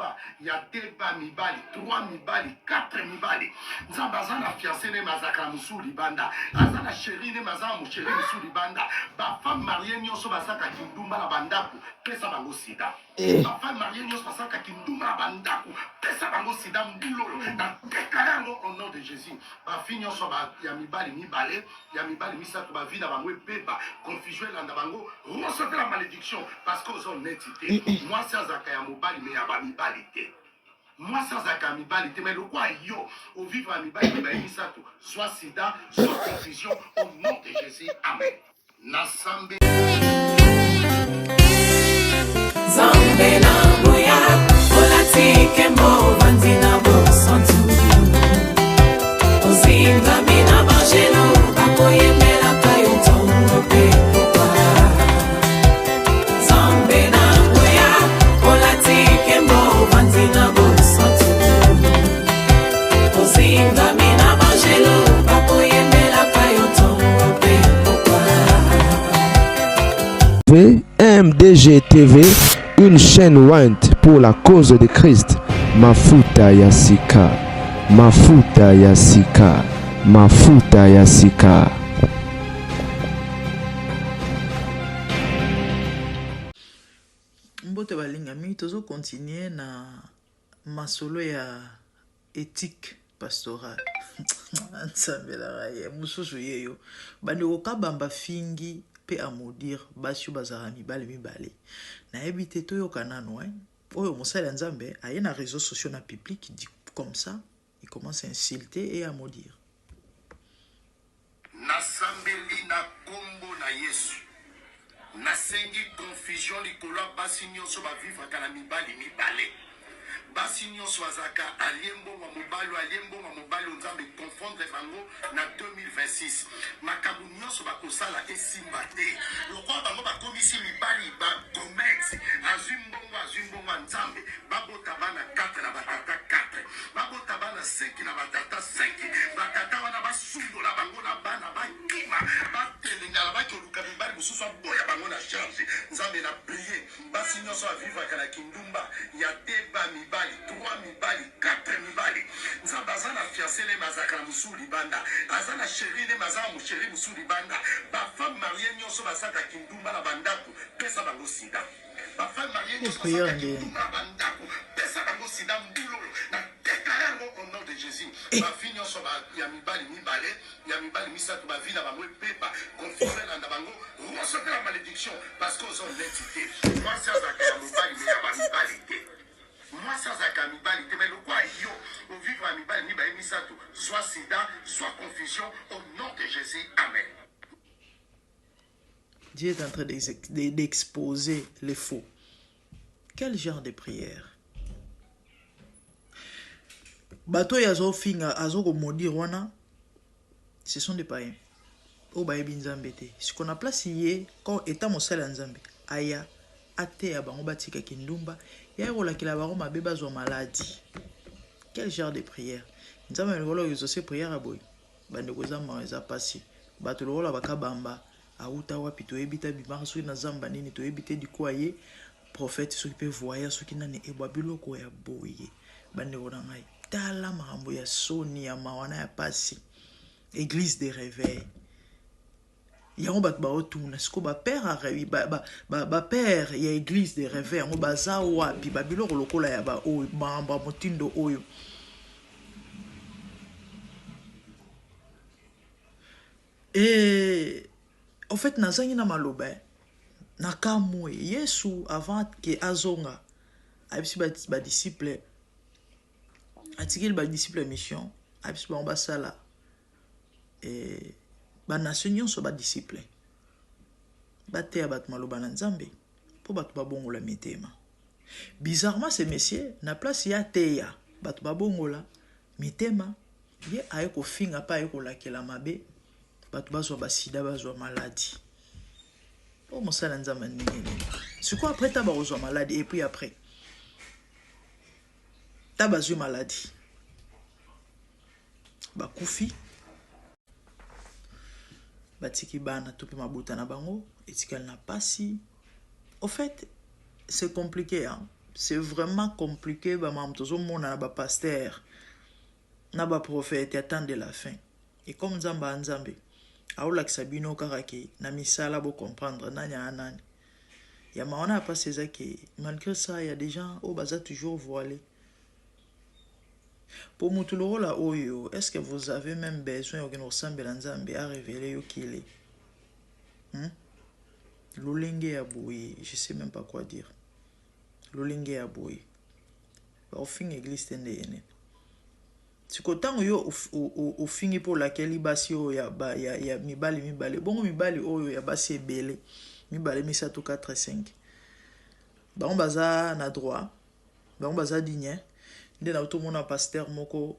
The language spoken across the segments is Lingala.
kindumba ya deba mibali 3 mibali 4 mibali nzambe aza na fiancé ne mazaka musuli banda aza na chéri ne mazaka musheri musuli banda bafemme mariée nyonso basaka kindumba na bandako pesa bango sida bafemme mariée nyonso basaka kindumba na bandako pesa bango sida mbulolo na tekala yango au nom de Jésus bafi nyonso ya mibali mibale ya mibali misato ba vida bango epeba confusion elanda bango recevez la malédiction parce que aux honnêteté moi c'est azaka ya mobali mais ya ba mibali te moi sans azaka mibali te mais le quoi yo au vivre à mibali ba misato soit sida soit confusion au nom de Jésus amen nasambe Zambe na moya olatike mo vanzina bo santu ozinga mina bangelo bakoyemela kayo tongo pe pokwa Zambe na moya olatike mo vanzina bo santu ozinga mina bangelo bakoyemela kayo tongo pe pokwa MDG TV, une chaîne want pour la cause de Christ. Mafuta ya sika, mafuta ya sika, mafuta ya sika. Mbote balingami tozo continuer na masolo ya éthique pastorale. Nsambela raye mususu yeyo bande okabamba fingi pe à maudire basio bazara mibale na ebité to yokanano oyo mosala nzambe aye na réseaux sociaux na public dit comme ça il commence à insulter et à maudire nasambeli na kombo na Yesu nasengi confusion likolo basi nyonso ba vivre kana mibali basi nyonso azaka aliembo wa mobalo nzambe confondre bango na 2026 makabu nyonso bakosala esimba te lokwa bango bakomisi mibali ba commerce azumbongo nzambe babota bana 4 na batata 4 babota bana 5 na batata 5 batata wana basundola bango na bana bakima batelengala bakoluka mibali mosusu aboya bango na charge nzambe na prier basi nyonso avivre kana kindumba ya deba mibali 3 mibali 4 mibali nzambe aza na fiancé ne mazaka na musuli banda aza na chéri ne mazaka musheri musuli banda bafemme mariée nyonso basaka kindumba na bandako pesa bango sida bafemme mariée nyonso basaka kindumba na bandako pesa bango sida mbulolo na tekala yango au nom de Jésus bafi nyonso ya mibali misato bavi na bango epepa confusion elanda bango recevez la malédiction parce que aux honnêteté moi c'est azaka ya mobali mais ya ba mibali te moi sans akamibali mais le quoi yo au vivre à mibali ni ba misato soit sida soit confusion au nom de Jésus amen. Dieu est en train d'exposer les faux. Quel genre de prière? Bato yazo finga azoko maudire wana ce sont des païens. O ba ebinzambe te. Ce qu'on a placé quand état mosala nzambe aya ate ya bango batika kindumba ya rolakila bango mabe bazwa maladie. Quel genre de prière? Nzambe ngolo yozo se prière aboy. Bande ko zamba eza pasi. Bato lola bakabamba auta wapi to ebita bimaka soki na zamba nini to ebite dikoye prophète soki pe voya soki nani ebwa biloko ya boye. Bande ko na ngai tala makambo ya soni ya mawana ya pasi. Église des réveils. Yango bat ba otuna siko ba père arewi ba père ya église des réveils yango baza wapi ba biloko lokola ya ba oyo bamba motindo oyo et en fait nazangi na maloba na kamwe Yesu avant que azonga abisi ba disciple atikeli ba disciple mission abisi ba basala et ba nation nyonso ba disciple bateya bat maloba na nzambe po bat ba bongola mitema bizarrement ce monsieur na place ya teya bat ba bongola mitema ye aye ko finga pa aye ko lakela mabe bat bazwa ba sida bazwa maladie po mosala nzambe ndenge c'est quoi après ta bazwa maladie et puis après ta bazwa maladie ba kufi batiki bana topi mabuta na bango etikal na pasi. Au fait, c'est compliqué hein. c'est vraiment compliqué ba mam tozo mona ba pasteur na ba prophète attendre la fin et comme nzamba nzambe aola kisabino karaki na misala bo comprendre nanya anani ya maona pas ces que malgré ça il y a des gens au baza toujours voilés pour mutuloro la oyo est-ce que vous avez même besoin de ressemble nzambe à révéler yo qu'il est Lolenge ya boye, je sais même pas quoi dire. Lolenge ya boye. Au fin église tende yene. Si kotango yo au fin pour laquelle basi o ya mibali. Bongo mibali oyo ya basi ebele. Mibali misato 4 5. Ba baza na droit. Ba baza digne. Nde na automona pasteur moko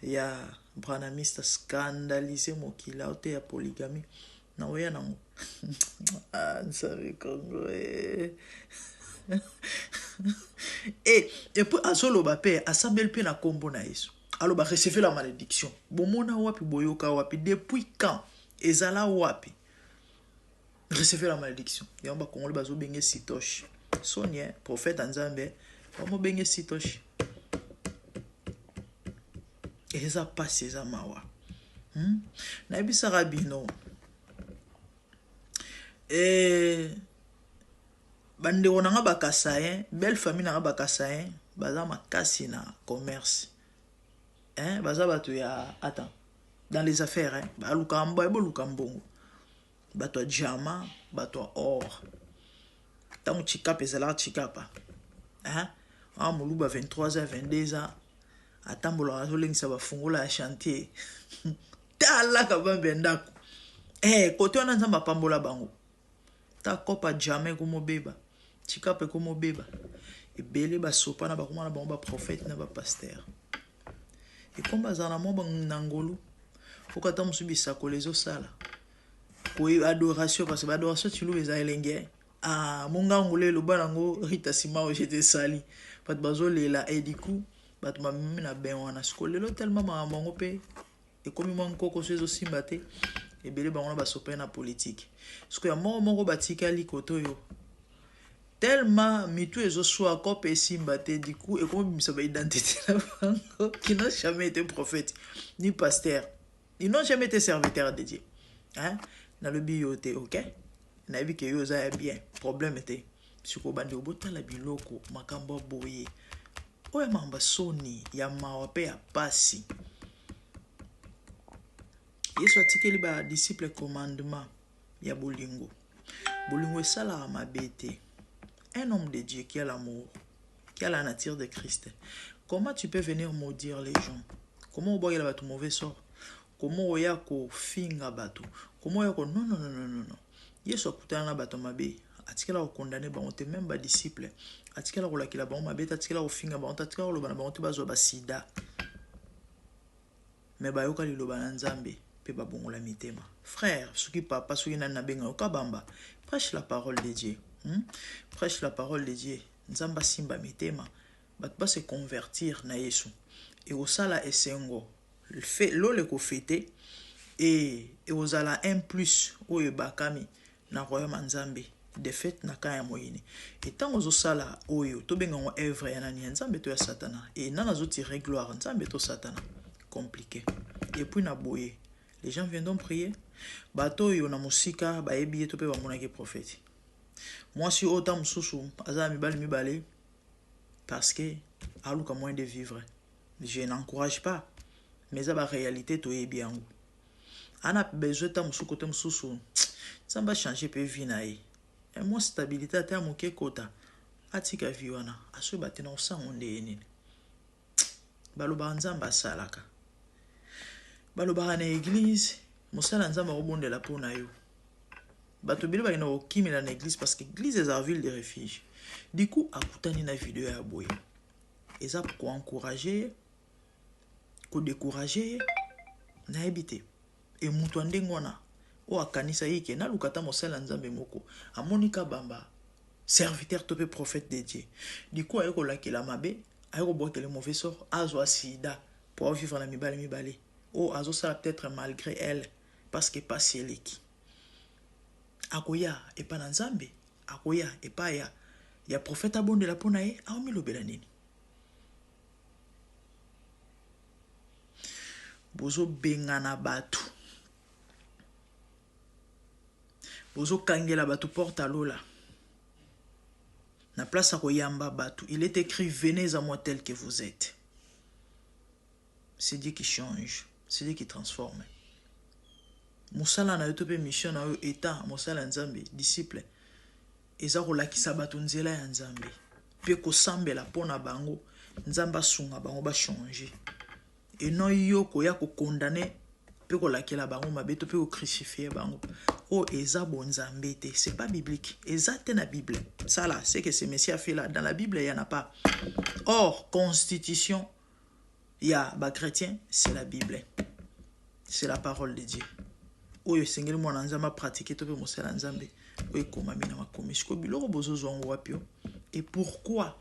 ya branamiste scandalisé mokila ote ya polygamie. Na oya nango. Ah, nsabe Congo. Et puis azolo ba pe asambel pe na kombo na Yesu. Alors ba recevoir la malédiction. Bomona wapi boyoka wapi depuis quand ezala wapi? Recevoir la malédiction. Yamba Congolais bazo benge sitoshi. Sonia prophète Nzambe ba benge sitoshi. Et ça passe ça mawa. Na bisa rabino. Bande onanga bakasayen, belle famille nanga bakasayen, baza makasi na commerce. Baza bato ya attends. Dans les affaires, ba lukambo ebo lukambongo. Bato diamant, bato or. Tango chikapa ezala chikapa. Muluba 23 ans, 22 ans. Atambola azolengisa bafungola ya chantier. Tala kabambe ndako. Kote wana nzamba pambola bango. Ta kopa jamais komo beba. Chikape komo beba. Ebele ba sopa na bakoma na bango ba prophète na ba pasteur. Et comme bazana mo bangangolu. Fokata musubisa kolezo sala. Ko adoration parce que adoration tu loues eza elenge. Monga ngole lo banango Rita Sima o j'étais sali. Pat bazo lela et du coup bat ma mina ben wana skolelo tellement ma bango pe. Et comme mon koko sezo simbate. Ebele bango ba sopa na politique. Parce que ya moko batika likoto yo. Tellement mitu ezo soit kope simbate du coup et comme ça va identité la bango qui n'a jamais été prophète ni pasteur. Ils n'ont jamais été serviteurs de Dieu. Na le bioté, OK? Na bi ke yo za bien. Problème était siko bandi obota la biloko makambo boye. Oya mamba soni ya mawape ya pasi. Yesu atikeli ba disciple commandement ya bolingo. Bolingo esala mabete. Un homme de Dieu qui a l'amour, qui a la nature de Christ. Comment tu peux venir maudire les gens? Comment oboya la batu mauvais sort? Comment oya ko finga batu? Comment oya ko non. Yesu akutana na batu mabe. Atikela ko condamner ba on te même ba disciple. Atikela ko lakila ba on mabe, atikela ko finga ba on atikela ko lobana ba on te bazo ba sida. Mais ba yoka liloba na Nzambe. Bongola mitema. Frère, ce qui papa, ce qui n'a benga okabamba, prêche la parole de Dieu. Prêche la parole de Dieu. Nzamba simba mitema. Bat se convertir na Yesu. Et au sala esengo. Le fait l'ole ko fêter et ozala un plus oyo bakami na royaume Nzambe. De fait na kaya moyini. Et tant ozo sala oyo to benga ngo œuvre ya nani Nzambe to ya satana. Et nana zo tirer gloire Nzambe to satana. Compliqué. Et puis na boye. Les gens viendront prier. Bato yo na musika ba ebiye to pe ba monaki prophète. Moi si autant mususu aza mibale parce que aluka moyen de vivre. Je n'encourage pas mais ça ba réalité to ebi yango. Ana besoin ta mususu côté mususu. Ça va changer pe vie na e. Et moi stabilité ta moke kota. Atika vie wana aso batena osango ndeni. Baloba Nzamba salaka. Balobaka na église mosala Nzamba obondela pona yo bato bile ba ina okimela na église parce que église est la ville de refuge du coup akutani na vidéo ya boye eza pour encourager ko décourager na ebité et mutu ndengona o akanisa yike na lukata mosala Nzambe moko amonika bamba serviteur topé prophète de Dieu du coup ayeko lakela mabe ayeko bokele mauvais sort azwa sida pour vivre na mibale. Oh, azo ça peut-être malgré elle parce que pas celle qui akoya et pas Nzambe akoya et pas ya ya prophète abondela mpo na ye aomilobela nini. Bozobengana bato, bozokangela bato porte à l'eau là. Na place à koyamba bato, il est écrit venez à moi tel que vous êtes. C'est Dieu qui change, c'est Dieu qui transforme. Mosala na yoto pe mission na yo état mosala nzambe disciple eza kolakisa bato nzela ya nzambe pe kosambela pona bango nzamba sunga bango ba changer. Et non yo koya ko condamner pe kolakela bango mabeto pe ko crucifier bango. Oh eza bon nzambe te, c'est pas biblique. Eza te na Bible. Ça là, c'est que ce Messie a fait là dans la Bible, il y en a pas. Or constitution il y a ba chrétien, c'est la Bible. C'est la parole de Dieu. Oyo sengeli mwana nzamba pratiquer to pe mosala nzambe. Oyo komami na makomi. Siko biloko bozo zwango wapio. Et pourquoi?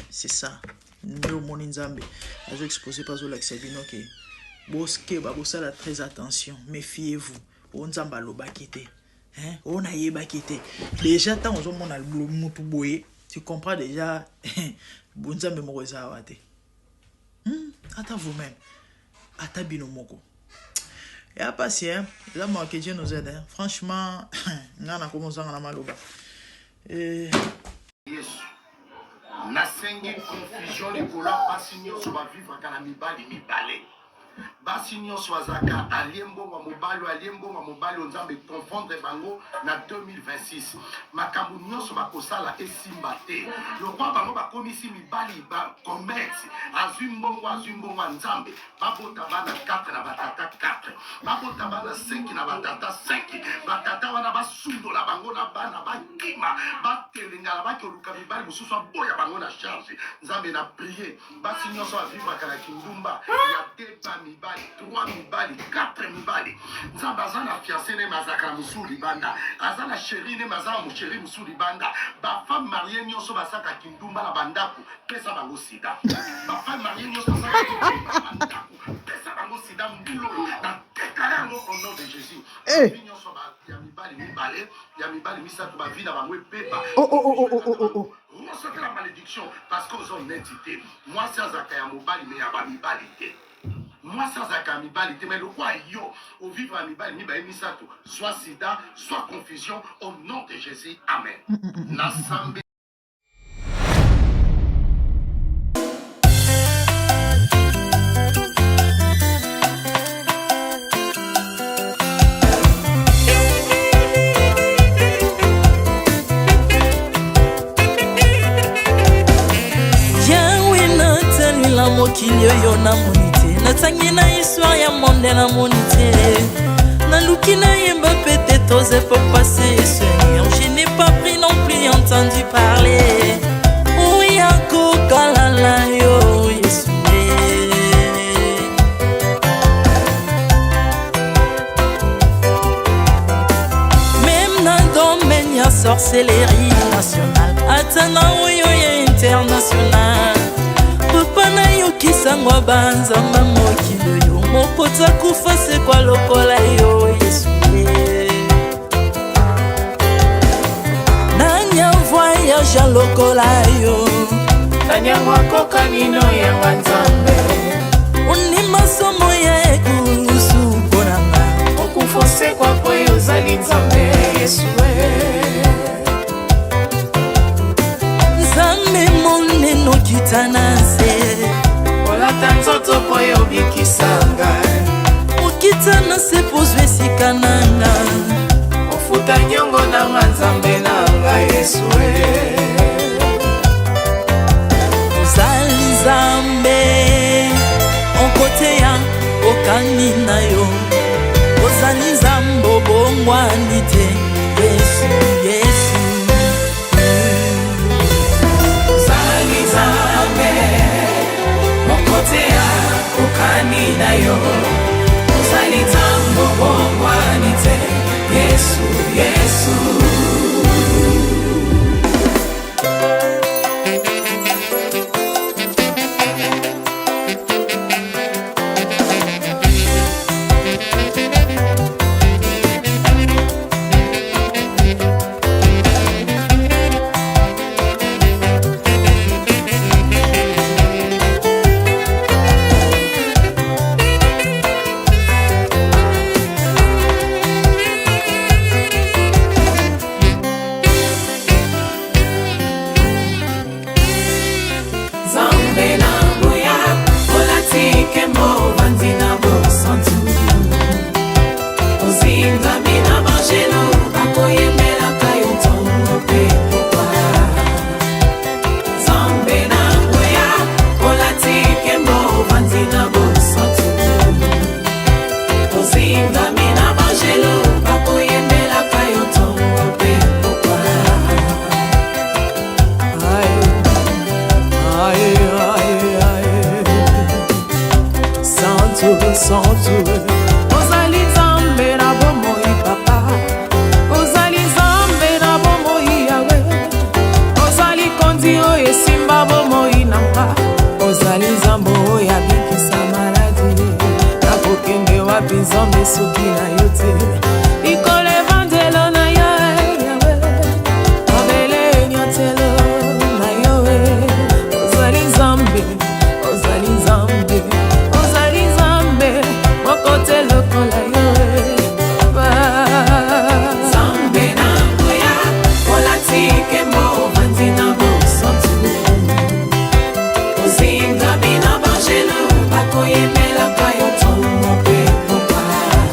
C'est ça. Nous moni nzambe. Azo exposé pas zo l'accès bino que boske ba bosala très attention. Méfiez-vous. On nzamba lobaki te. Hein? On a yebaki te. Déjà tant ozo mona mutu boye, tu comprends déjà bon nzambe moko eza wate. Ata vous-même. Ata bino moko. Et à passer, là, moi, que Dieu nous aide. Franchement, on a commencé à maloba. Yes. Nasengi confusion les couleurs basignon soit vivre quand la mibali mibale. Basignon soit zaka aliembo wa mobali onzambe confondre bango na 2026. Makambu nyonso bakosala esimba te. Lokwa bango bakomisi mibali ba commerce azumbongo nzambe babota bana 4 na batata 4 babota bana 5 na batata 5 batata wana basundola bango na bana bakima batelengala bakoluka mibali mususu boya bango na charge nzambe na prier basignon soit vivre kana kindumba ya deba mibali 3 mibali 4 mibali nzamba zana fiancé ne mazaka musuli banda azana chéri ne mazaka musheri musuli banda ba femme mariée nyonso basaka kindumba na bandako pesa bango sida ba femme mariée nyonso basaka kindumba na bandako pesa bango sida mbulo na tekala ngo au nom de Jésus nyonso ba ya mibali misato ba vie na bango epeba on se fait la malédiction parce qu'ils ont une entité moi c'est azaka ya mobali mais ya ba mibali te. Moi, sans amibalité, mais le roi yo, au vivre amibalité, soit sida, soit confusion, au nom de Jésus. Amen. L'assemblée. mokili oyo namoni te, natangi na histoire ya monde namoni te, naluki nayemba pete toze po passer Seigneur, je n'ai pas pris non plus entendu parler oya kokalala yo Yesu. Même na domaine ya sorcellerie nationale, atana oyo ya international, papa na yo kisangwa banzamba mokili yo, mopota kufa se kwa lokola yo Yesu. Nanya voyage a lokola yo, kanyangwa koka nino ya wanzambe, unima somo ya ekurusu konanga, okufose kwa poyo zali nzambe Yesu. Nzambe moneno kitanase, olata nzoto poyo bikisanga, okitana se pozwe sikananga, ofuta nyongo na nzambe nanga Yesu. Ozali Nzambe onkote ya okani na yo, ozali Nzambe obongwani te Yesu, Yesu. Ozali Nzambe onkote ya okani na yo, ozali Nzambe obongwani te Yesu, Yesu. bosantu ozali nzambe na bomoi papa ozali nzambe na bomoi yawe ozali kondi oyo esimba bomoi nanga ozali nzambe oyo abikisa maladi nakokende wapi nzambe soki na yo te likolo evangelo na yo yawe mabele enyotelo na yo ozali nzambe ozali nzambe ozali nzambe mokote lokola yo nzambe na ngoya olatike mbo vandi na bosantu ozingami na bangelo bakoyemelaka yo ntongo mpe popa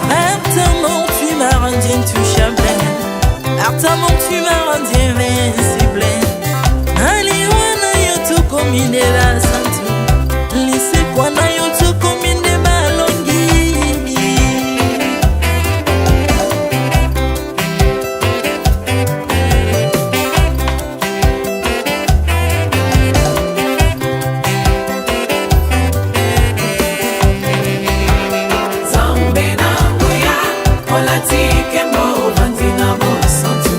Maintenant tu m'as rendu intouchable, maintenant tu m'as rendu invincible. Aliwana yo tokomine la santu, lise kwana yo tokomine balongi. nzambe na ngoya olatike mbo vandi na bosantu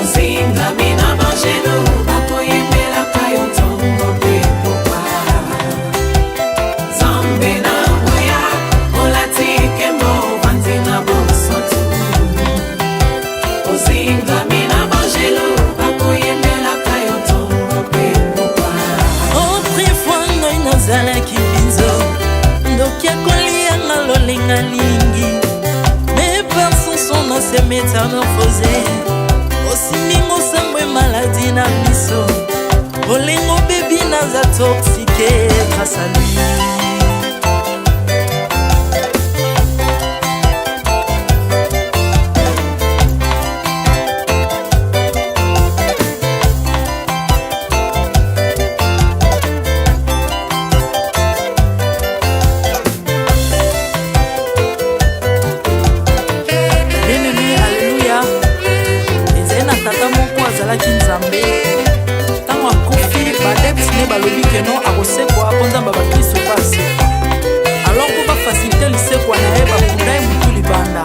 ozingami na bangelo bakoyemelaka yo ntongo mpe popa nzambe na ngoya olatike mbo vandi na bosantu ozingami na bangelo bakoyemelaka yo ntongo mpe popa Autrefois ngai nazalaki binzo ndoki akolianga lolenga lingi mais par son son na se métamorphosé osimingo sambwe maladi na miso olengo bebi naza toxique grâce à lui. Bien-aimé, alléluia. ezali na tata moko azalaki nzambe ntango akufi badepsine balobi keno akosekwa mpo nzambe bakristo basekwa alors mpo bafasilite lisekwa na ye bakunda ye motu libanda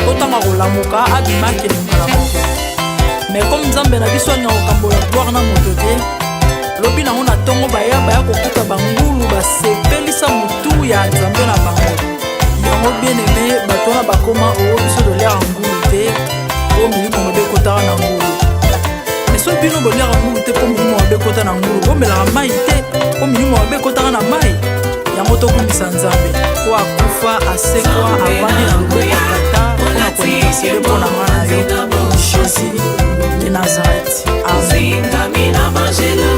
mpo ntango akolamuka abimaki elingala moko mais comme nzambe na biso alinga kokambola gloire na moto te lobi nango na ntongo baya kokuta bangulu basepelisa motu ya nzambe na bango yango bien-aimé bato wana bakoma oyo biso toliaka ngulu te po milimo mabe ekotaka na ngulu mais soki bino boliaka ngulu te po milimo mabe ekota na ngulu bomelaka mai te po milimo mabe ekotaka na mai yango tokumisa nzambe po akufa asekwa avandi na ngulu ya tata mpona kointersede mpo na nga na yo jésus de nazareth amen ozingami na bangelo